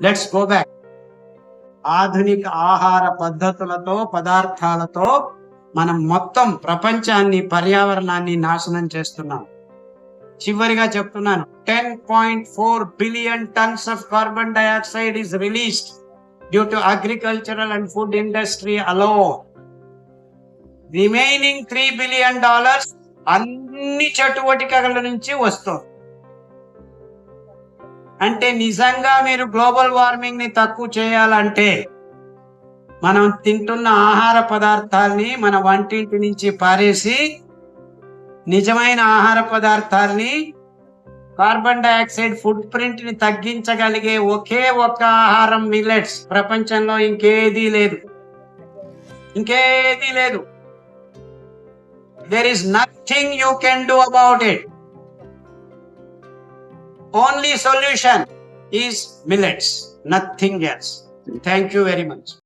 Let's go back. ఆధునిక ఆహార పద్ధతులతో, పదార్థాలతో మనం మొత్తం ప్రపంచాన్ని, పర్యావరణాన్ని నాశనం చేస్తున్నాం. చివరిగా చెప్తున్నాను, 10.4 billion tons of carbon dioxide is released due to agricultural and food industry alone. Remaining $3 billion అన్ని చటువటికల నుంచి వస్తుంది. అంటే నిజంగా మీరు గ్లోబల్ వార్మింగ్ ని తక్కువ చేయాలంటే మనం తింటున్న ఆహార పదార్థాల్ని మన వంటింటి నుంచి పారేసి నిజమైన ఆహార పదార్థాల్ని, కార్బన్ డైఆక్సైడ్ ఫుడ్ ప్రింట్ ని తగ్గించగలిగే ఒకే ఒక్క ఆహారం మిల్లెట్స్. ప్రపంచంలో ఇంకేదీ లేదు. There is nothing you can do about it. Only solution is millets, nothing else. Thank you very much.